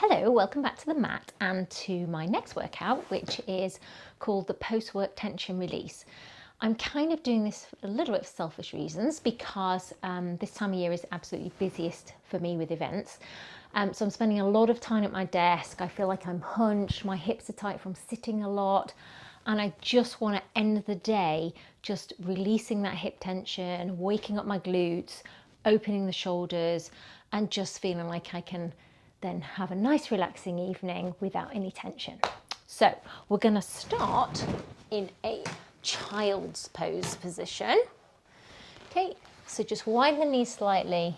Hello, welcome back to the mat and to my next workout, which is called the post-work tension release. I'm kind of doing this for a little bit of selfish reasons because this time of year is absolutely busiest for me with events. So I'm spending a lot of time at my desk. I feel like I'm hunched, my hips are tight from sitting a lot, and I just want to end the day just releasing that hip tension, waking up my glutes, opening the shoulders, and just feeling like I can then have a nice relaxing evening without any tension. So we're going to start in a child's pose position. Okay, so just widen the knees slightly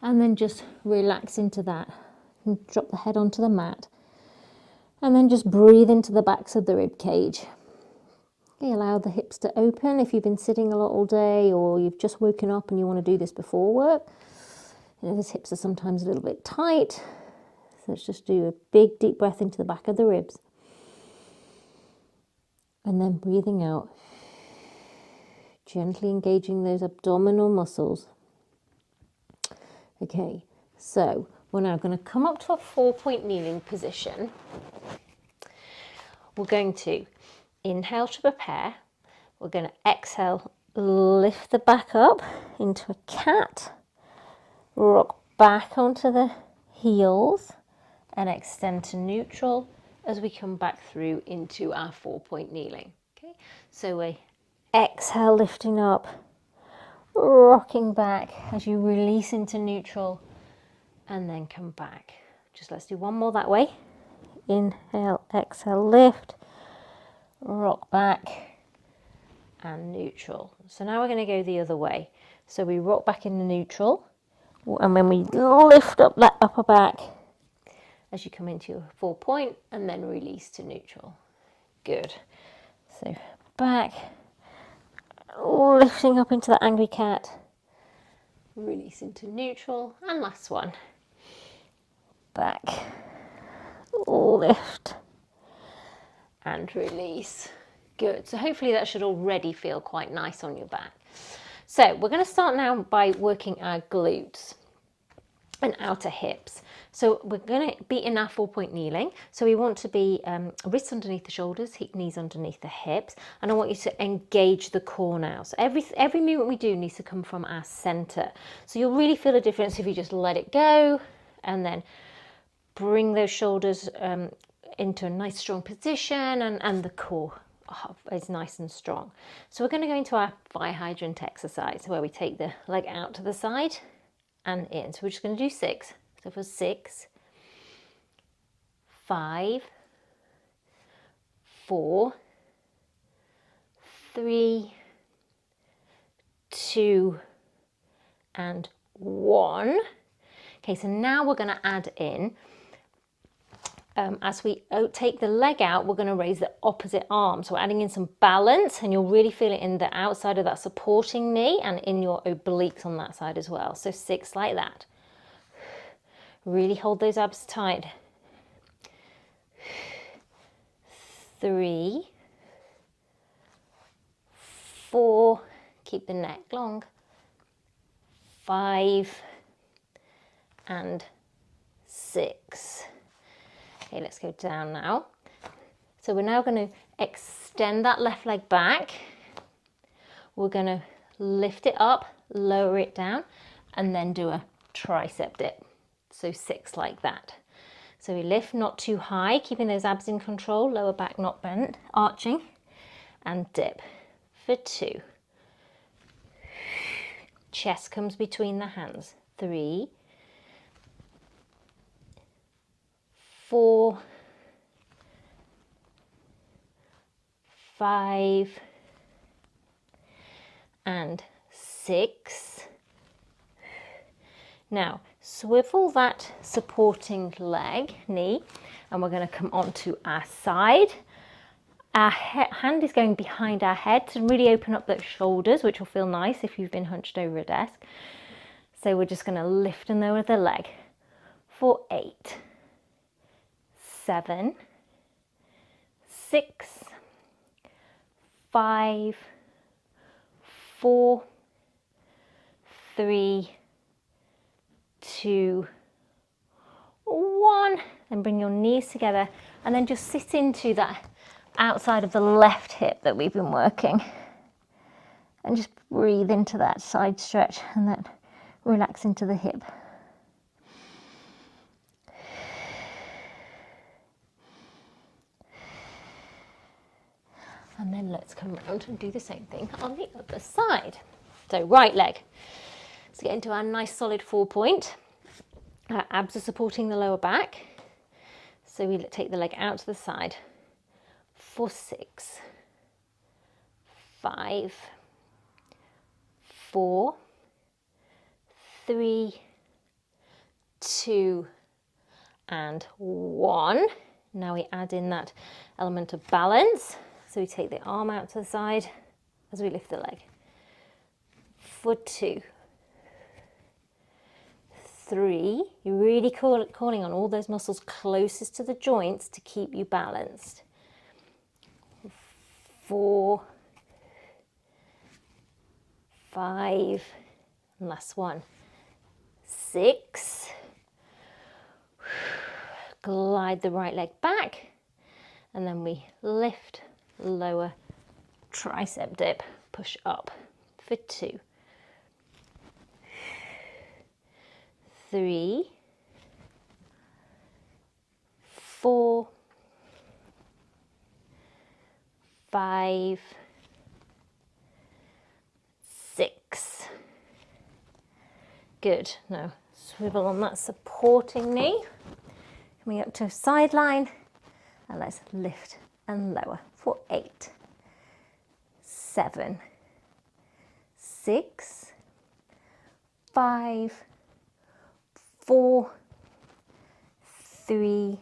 and then just relax into that and drop the head onto the mat and then just breathe into the backs of the rib cage. Okay, allow the hips to open if you've been sitting a lot all day or you've just woken up and you want to do this before work. You know, those hips are sometimes a little bit tight. So let's just do a big deep breath into the back of the ribs. And then breathing out. Gently engaging those abdominal muscles. Okay, so we're now going to come up to a 4-point kneeling position. We're going to inhale to prepare. We're going to exhale, lift the back up into a cat. Rock back onto the heels. And extend to neutral as we come back through into our 4-point kneeling. Okay, so we exhale, lifting up, rocking back as you release into neutral, and then come back. Just let's do one more that way. Inhale, exhale, lift, rock back, and neutral. So now we're going to go the other way. So we rock back into neutral, and then we lift up that upper back as you come into your 4-point and then release to neutral. Good. So back, lifting up into the angry cat, release into neutral, and last one. Back, lift, and release. Good. So hopefully that should already feel quite nice on your back. So we're going to start now by working our glutes and outer hips. So we're going to be in our 4-point kneeling. So we want to be wrists underneath the shoulders, knees underneath the hips. And I want you to engage the core now. So every movement we do needs to come from our center. So you'll really feel a difference if you just let it go and then bring those shoulders into a nice strong position and the core is nice and strong. So we're going to go into our fire hydrant exercise where we take the leg out to the side and in. So we're just going to do 6. So for 6, 5, 4, 3, 2, and 1. Okay, so now we're going to add in, as we take the leg out, we're going to raise the opposite arm. So we're adding in some balance, and you'll really feel it in the outside of that supporting knee and in your obliques on that side as well. So 6 like that. Really hold those abs tight. 3, 4, keep the neck long. 5 and 6. Okay, let's go down now. So we're now going to extend that left leg back. We're going to lift it up, lower it down, and then do a tricep dip. So 6 like that. So we lift not too high, keeping those abs in control, lower back not bent, arching, and dip for 2. Chest comes between the hands. 3, 4, 5, and 6. Now, swivel that supporting leg, knee, and we're going to come onto our side. Our hand is going behind our head to really open up those shoulders, which will feel nice if you've been hunched over a desk. So we're just going to lift and lower the leg for 8, 7, 6, 5, 4, 3, 2, 1, Then bring your knees together and then just sit into that outside of the left hip that we've been working. And just breathe into that side stretch and then relax into the hip. And then let's come around and do the same thing on the other side. So right leg. Let's get into our nice solid 4-point. Our abs are supporting the lower back. So we take the leg out to the side for 6, 5, 4, 3, 2, and 1. Now we add in that element of balance. So we take the arm out to the side as we lift the leg. For 2, 3, you're really calling on all those muscles closest to the joints to keep you balanced. 4, 5, and last one, 6. Glide the right leg back, and then we lift, lower, tricep dip, push up for 2, 3, 4, 5, 6. Good. Now swivel on that supporting knee. Coming up to a side line, and let's lift and lower for 8, 7, 6, 5, 4, 3,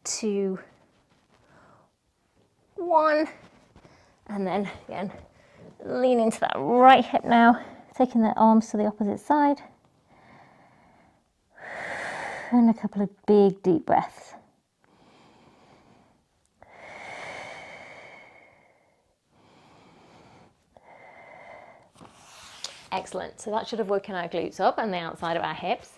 2, 1. And then again, lean into that right hip now, taking the arms to the opposite side. And a couple of big deep breaths. Excellent. So that should have woken our glutes up and the outside of our hips.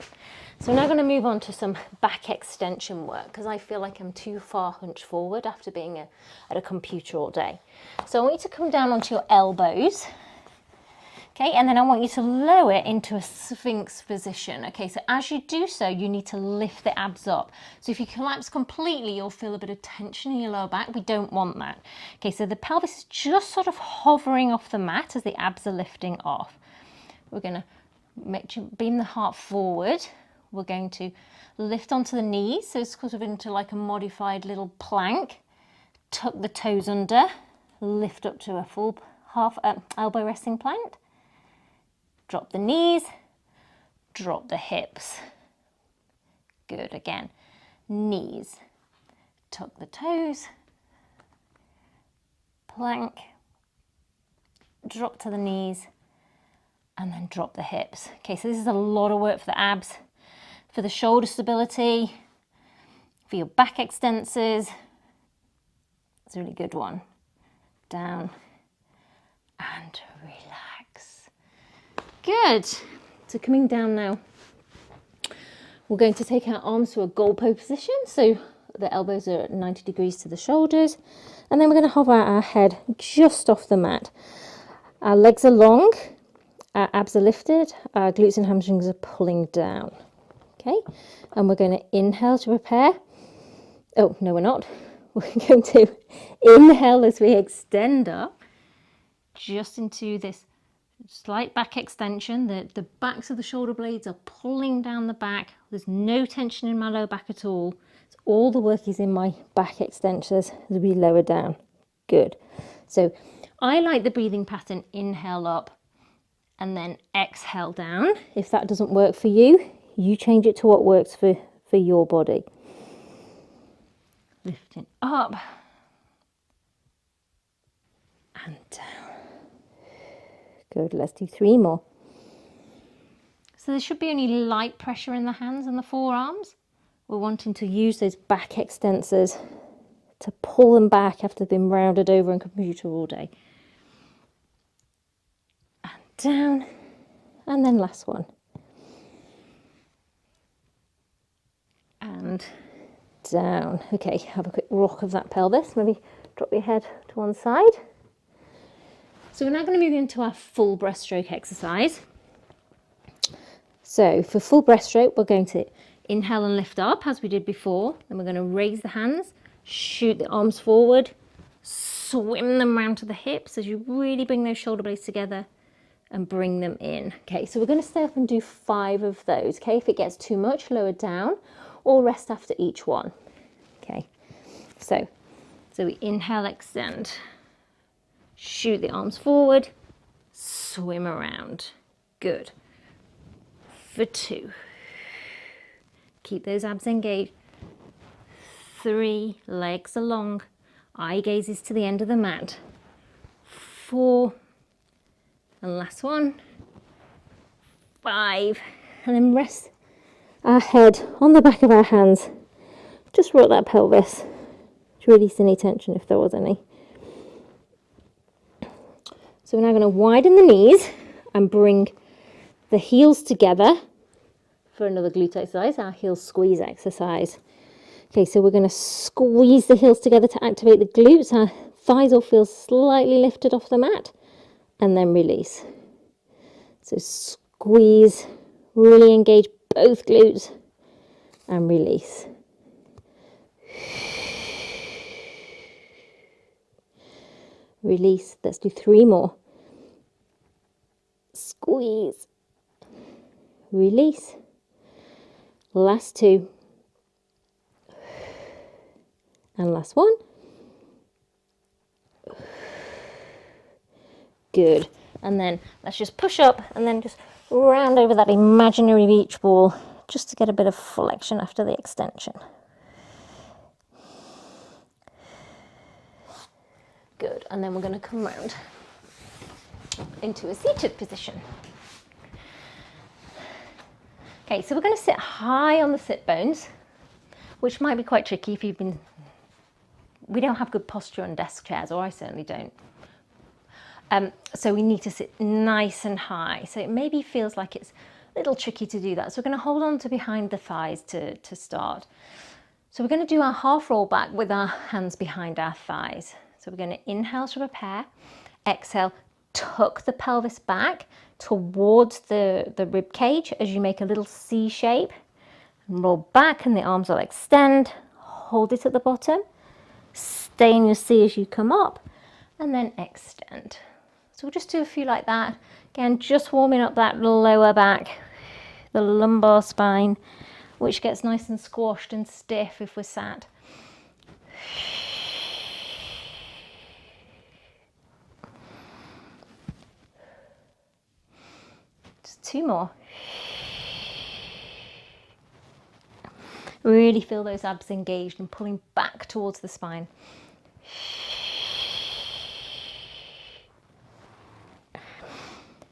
So we're now going to move on to some back extension work because I feel like I'm too far hunched forward after being at a computer all day. So I want you to come down onto your elbows. Okay, and then I want you to lower into a sphinx position. Okay, so as you do so, you need to lift the abs up. So if you collapse completely, you'll feel a bit of tension in your lower back. We don't want that. Okay, so the pelvis is just sort of hovering off the mat as the abs are lifting off. We're going to beam the heart forward. We're going to lift onto the knees, so it's sort of into like a modified little plank. Tuck the toes under, lift up to a full half elbow resting plank. Drop the knees, drop the hips. Good, again. Knees, tuck the toes, plank, drop to the knees, and then drop the hips. Okay, so this is a lot of work for the abs, for the shoulder stability, for your back extensors. It's a really good one. Down and relax. Good. So coming down now, we're going to take our arms to a goal pose position. So the elbows are at 90 degrees to the shoulders. And then we're going to hover our head just off the mat. Our legs are long, our abs are lifted, our glutes and hamstrings are pulling down. Okay, and we're going to inhale to prepare. Oh, no, we're not. We're going to inhale as we extend up just into this slight back extension. The backs of the shoulder blades are pulling down the back. There's no tension in my lower back at all. So all the work is in my back extensors as we lower down. Good. So I like the breathing pattern, inhale up and then exhale down. If that doesn't work for you, you change it to what works for your body. Lifting up and down. Good, let's do 3 more. So there should be only light pressure in the hands and the forearms. We're wanting to use those back extensors to pull them back after they've been rounded over on computer all day. And down, and then last one. and down. Okay, have a quick rock of that pelvis. Maybe drop your head to one side. So we're now going to move into our full breaststroke exercise. So for full breaststroke, we're going to inhale and lift up as we did before. Then we're going to raise the hands, shoot the arms forward, swim them round to the hips as you really bring those shoulder blades together and bring them in. Okay, so we're going to stay up and do 5 of those. Okay, if it gets too much, lower down or rest after each one. Okay, so we inhale, extend, shoot the arms forward, swim around. Good. For 2. Keep those abs engaged. 3, legs are long, eye gaze is to the end of the mat. 4, and last one. 5, and then rest our head on the back of our hands. Just rock that pelvis to release any tension if there was any. So we're now going to widen the knees and bring the heels together for another glute exercise, our heel squeeze exercise. Okay, so we're going to squeeze the heels together to activate the glutes. Our thighs will feel slightly lifted off the mat and then release. So squeeze, really engage both glutes and release. Release. Let's do 3 more. Squeeze. Release. Last 2. And last one. Good. And then let's just push up and then just round over that imaginary beach ball just to get a bit of flexion after the extension. Good. And then we're going to come round into a seated position. Okay, so we're going to sit high on the sit bones, which might be quite tricky if you've been... We don't have good posture on desk chairs, or I certainly don't. So we need to sit nice and high. So it maybe feels like it's a little tricky to do that. So we're going to hold on to behind the thighs to start. So we're going to do our half roll back with our hands behind our thighs. So we're going to inhale to prepare, exhale, tuck the pelvis back towards the rib cage as you make a little C shape. And roll back and the arms will extend. Hold it at the bottom. Stay in your C as you come up and then extend. So we'll just do a few like that. Again, just warming up that lower back, the lumbar spine, which gets nice and squashed and stiff if we're sat. Just 2 more. Really feel those abs engaged and pulling back towards the spine.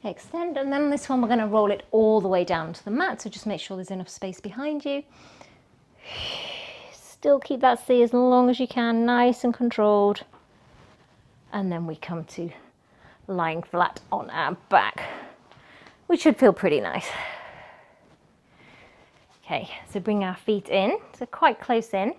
Extend, and then on this one we're going to roll it all the way down to the mat, so just make sure there's enough space behind you. Still keep that C as long as you can, nice and controlled. And then we come to lying flat on our back, which should feel pretty nice. Okay, so bring our feet in, so quite close in.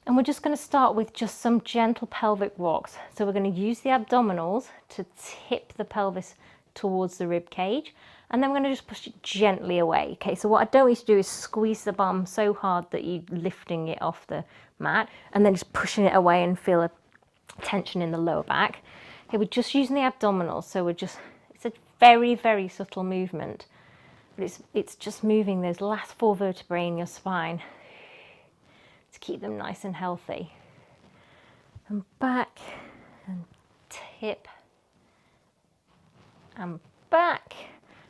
And we're just going to start with just some gentle pelvic rocks. So we're going to use the abdominals to tip the pelvis towards the rib cage. And then we're going to just push it gently away. Okay, so what I don't want you to do is squeeze the bum so hard that you're lifting it off the mat and then just pushing it away and feel a tension in the lower back. Okay, we're just using the abdominals. So it's a very, very subtle movement. But it's just moving those last 4 vertebrae in your spine to keep them nice and healthy. And back, and tip, and back.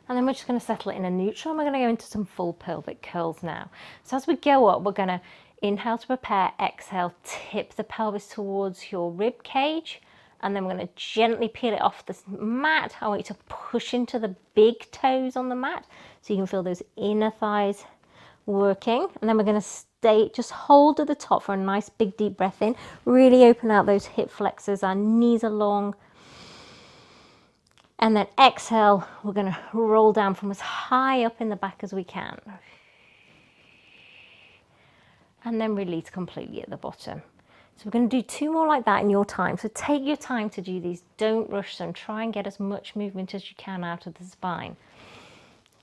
And then we're just going to settle it in a neutral, and we're going to go into some full pelvic curls now. So as we go up, we're going to inhale to prepare, exhale, tip the pelvis towards your rib cage. And then we're going to gently peel it off the mat. I want you to push into the big toes on the mat so you can feel those inner thighs working. And then we're going to stay, just hold at the top for a nice big deep breath in. Really open out those hip flexors. Our knees are long. And then exhale, we're going to roll down from as high up in the back as we can. and then release completely at the bottom. So we're going to do 2 more like that in your time. So take your time to do these. Don't rush them. Try and get as much movement as you can out of the spine.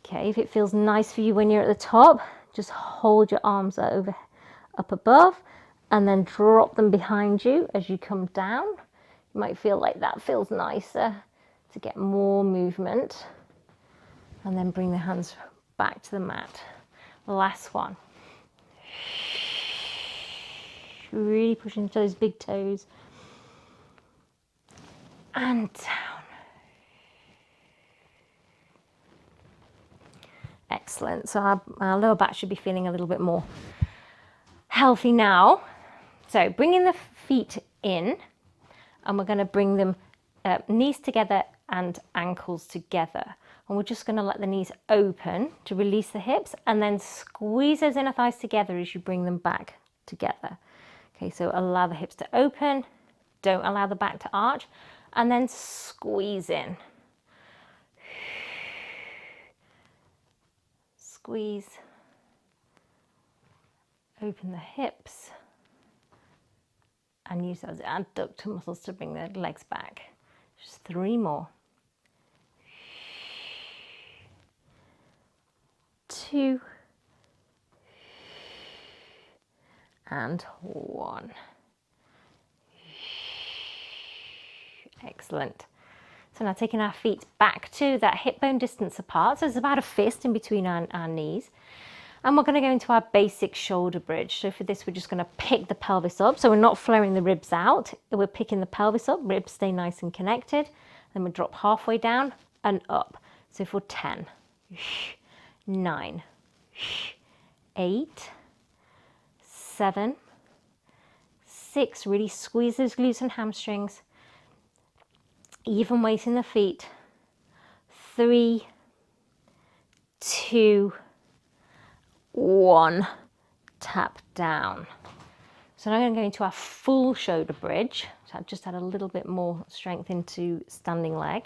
Okay, if it feels nice for you when you're at the top, just hold your arms up above and then drop them behind you as you come down. You might feel like that feels nicer to get more movement. And then bring the hands back to the mat. Last one. Really push into those big toes. And down. Excellent. So our lower back should be feeling a little bit more healthy now. So bringing the feet in, and we're going to bring them knees together and ankles together. And we're just going to let the knees open to release the hips, and then squeeze those inner thighs together as you bring them back together. Okay, so allow the hips to open, don't allow the back to arch, and then squeeze in. Squeeze, open the hips, and use those adductor muscles to bring the legs back. Just 3 more. 2 and 1. Excellent. So now taking our feet back to that hip bone distance apart. So it's about a fist in between our knees. And we're going to go into our basic shoulder bridge. So for this, we're just going to pick the pelvis up. So we're not flaring the ribs out. We're picking the pelvis up. Ribs stay nice and connected. Then we drop halfway down and up. So for 10, 9, 8, 7, 6. Really squeeze those glutes and hamstrings. Even weight in the feet. 3, 2, 1. Tap down. So now I'm going to go into our full shoulder bridge. So I've just had a little bit more strength into standing leg.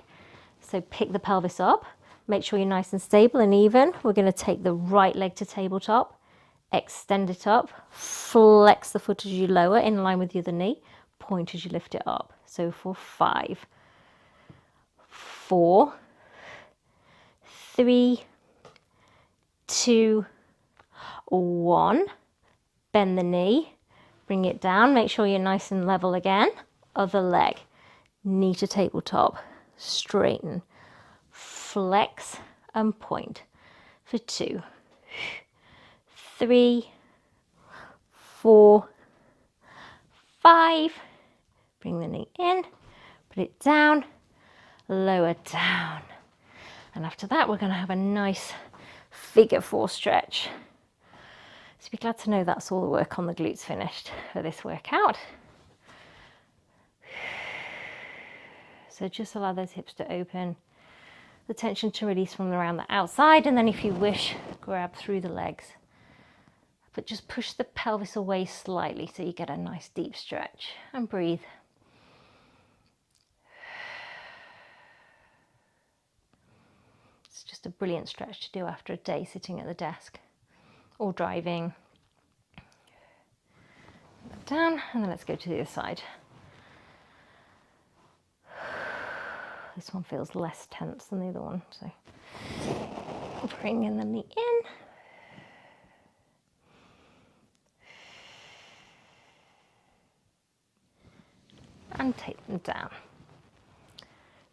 So pick the pelvis up. Make sure you're nice and stable and even. We're going to take the right leg to tabletop. Extend it up. Flex the foot as you lower in line with the other knee. Point as you lift it up. So for 5, 4, 3, 2, 1. Bend the knee, bring it down, make sure you're nice and level again. Other leg, knee to tabletop, straighten, flex and point for 2, 3, 4, 5. Bring the knee in, put it down, lower down. And after that, we're going to have a nice figure 4 stretch. So be glad to know that's all the work on the glutes finished for this workout. So just allow those hips to open, the tension to release from around the outside, and then if you wish, grab through the legs. But just push the pelvis away slightly so you get a nice deep stretch, and breathe. It's just a brilliant stretch to do after a day sitting at the desk or driving. Down, and then let's go to the other side. This one feels less tense than the other one, so bringing the knee in. And take them down.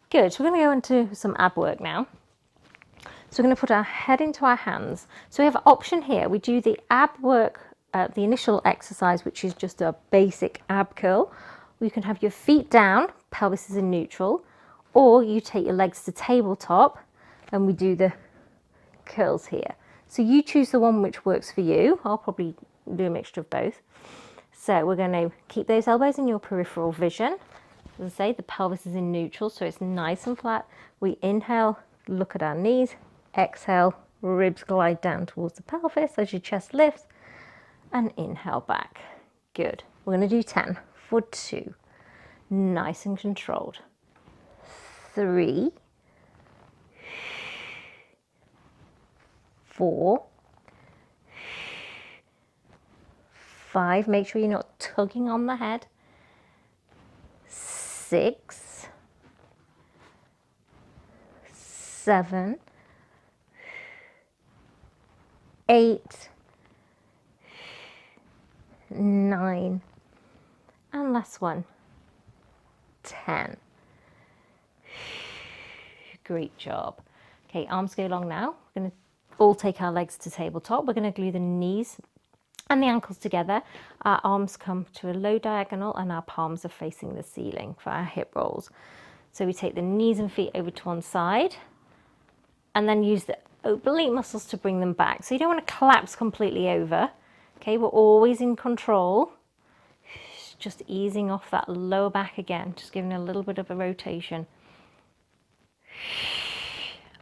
Good, so we're going to go into some ab work now. So we're going to put our head into our hands. So we have an option here. We do the ab work, the initial exercise, which is just a basic ab curl. You can have your feet down, pelvis is in neutral, or you take your legs to tabletop and we do the curls here. So you choose the one which works for you. I'll probably do a mixture of both. So we're going to keep those elbows in your peripheral vision. As I say, the pelvis is in neutral, so it's nice and flat. We inhale, look at our knees. Exhale, ribs glide down towards the pelvis as your chest lifts, and inhale back. Good. We're going to do 10 for 2. Nice and controlled. 3, 4, 5, make sure you're not tugging on the head. 6, 7, 8, 9, and last one, 10. Great job. Okay, arms go long now. We're going to all take our legs to tabletop. We're going to glue the knees and the ankles together. Our arms come to a low diagonal and our palms are facing the ceiling for our hip rolls. So we take the knees and feet over to one side and then use the oblique muscles to bring them back. So you don't want to collapse completely over. Okay, we're always in control. Just easing off that lower back again, just giving a little bit of a rotation.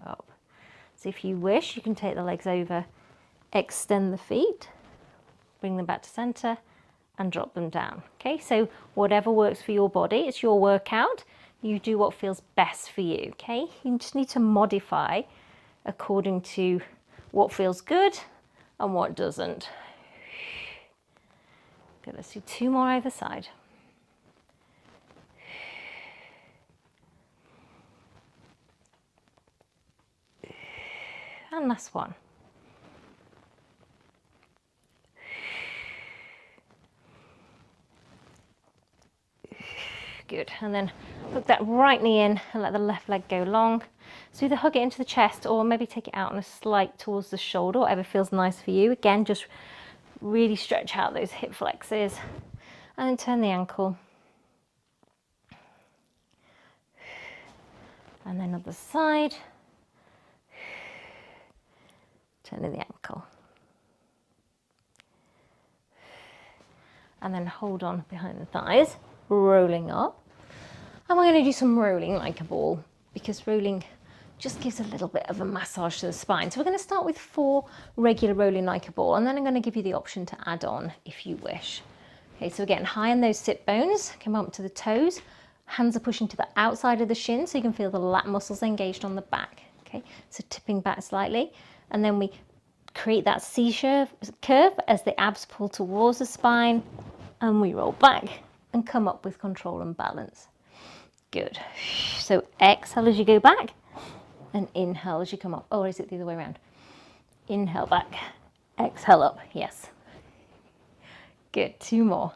Up. So if you wish, you can take the legs over, extend the feet, bring them back to center and drop them down. Okay, so whatever works for your body, it's your workout. You do what feels best for you, okay? You just need to modify according to what feels good and what doesn't. Good, let's do 2 more either side. And last one. Good, and then hook that right knee in and let the left leg go long. So either hug it into the chest or maybe take it out on a slight towards the shoulder, whatever feels nice for you. Again, just really stretch out those hip flexors and then turn the ankle. And then other side. Turning the ankle. And then hold on behind the thighs, rolling up. And we're going to do some rolling like a ball, because rolling just gives a little bit of a massage to the spine. So we're going to start with 4 regular rolling like a ball, and then I'm going to give you the option to add on if you wish. Okay, so again, high on those sit bones, come up to the toes. Hands are pushing to the outside of the shin so you can feel the lat muscles engaged on the back. Okay, so tipping back slightly, and then we create that C curve as the abs pull towards the spine, and we roll back and come up with control and balance. Good. So exhale as you go back and inhale as you come up. Or is it the other way around? Inhale back, exhale up. Yes. Good. 2 more.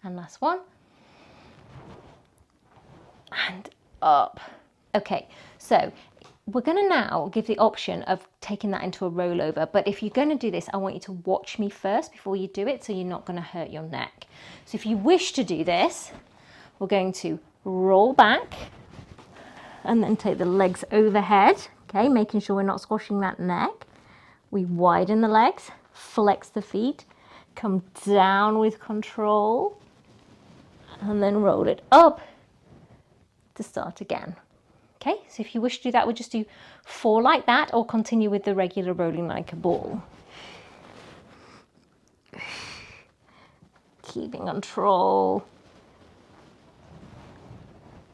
And last one. And up. Okay, so we're going to now give the option of taking that into a rollover, but if you're going to do this, I want you to watch me first before you do it, so you're not going to hurt your neck. So if you wish to do this, we're going to roll back and then take the legs overhead, okay, making sure we're not squashing that neck. We widen the legs, flex the feet, come down with control, and then roll it up to start again. Okay, so if you wish to do that, we'll just do 4 like that, or continue with the regular rolling like a ball. Keeping control.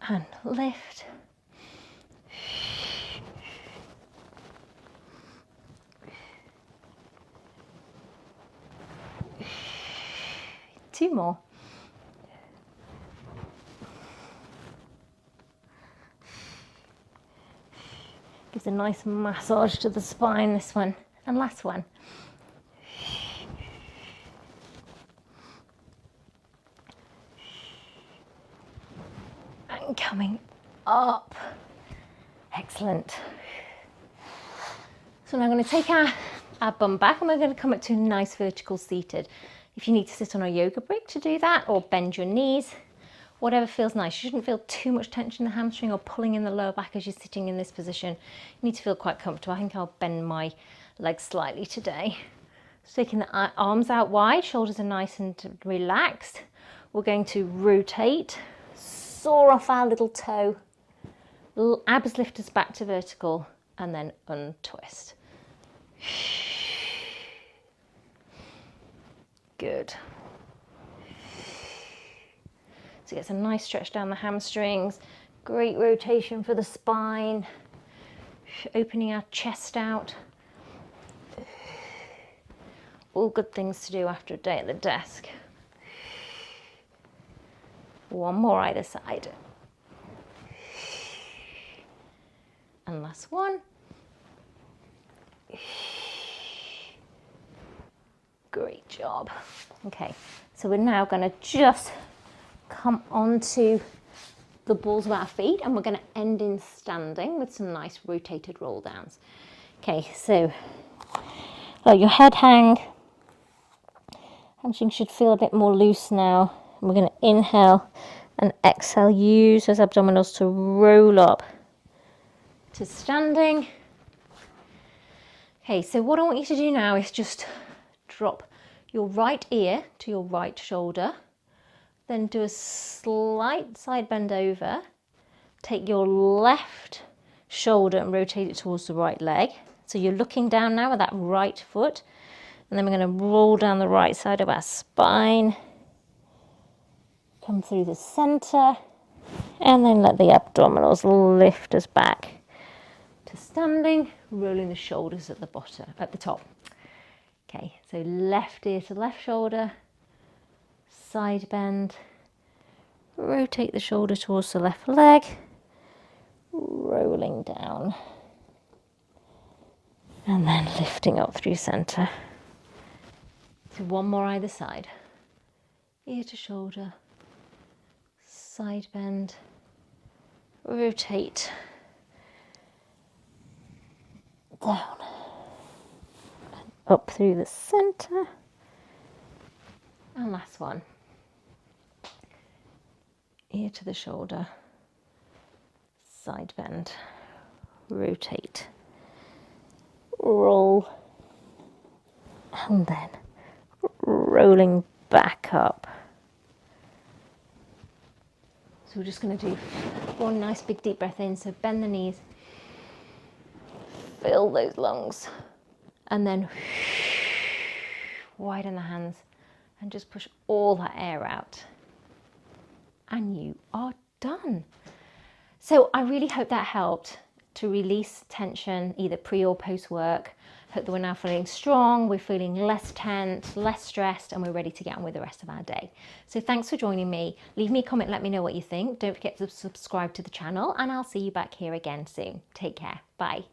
And lift. Two more. Gives a nice massage to the spine, this one. And last one. And coming up. Excellent. So now I'm going to take our bum back and we're going to come up to a nice vertical seated. If you need to sit on a yoga brick to do that, or bend your knees, whatever feels nice. You shouldn't feel too much tension in the hamstring or pulling in the lower back as you're sitting in this position. You need to feel quite comfortable. I think I'll bend my legs slightly today. So taking the arms out wide, shoulders are nice and relaxed. We're going to rotate, saw off our little toe, little abs lift us back to vertical, and then untwist. Good. So it gets a nice stretch down the hamstrings, great rotation for the spine, opening our chest out. All good things to do after a day at the desk. One more either side. And last one. Great job. Okay, so we're now going to just come onto the balls of our feet and we're going to end in standing with some nice rotated roll downs. Okay, so let your head hang. Hamstring should feel a bit more loose now. And we're going to inhale and exhale. Use those abdominals to roll up to standing. Okay, so what I want you to do now is just drop your right ear to your right shoulder. Then do a slight side bend over. Take your left shoulder and rotate it towards the right leg. So you're looking down now with that right foot. And then we're going to roll down the right side of our spine. Come through the center. And then let the abdominals lift us back to standing, rolling the shoulders at the top. Okay, so left ear to left shoulder, side bend, rotate the shoulder towards the left leg, rolling down, and then lifting up through center. So one more either side. Ear to shoulder, side bend, rotate, down, and up through the center. And last one. Ear to the shoulder, side bend, rotate, roll, and then rolling back up. So we're just going to do one nice big deep breath in. So bend the knees, fill those lungs, and then widen the hands and just push all that air out. And you are done. So I really hope that helped to release tension either pre or post work. Hope that we're now feeling strong, we're feeling less tense, less stressed, and we're ready to get on with the rest of our day. So thanks for joining me. Leave me a comment, let me know what you think. Don't forget to subscribe to the channel, and I'll see you back here again soon. Take care. Bye.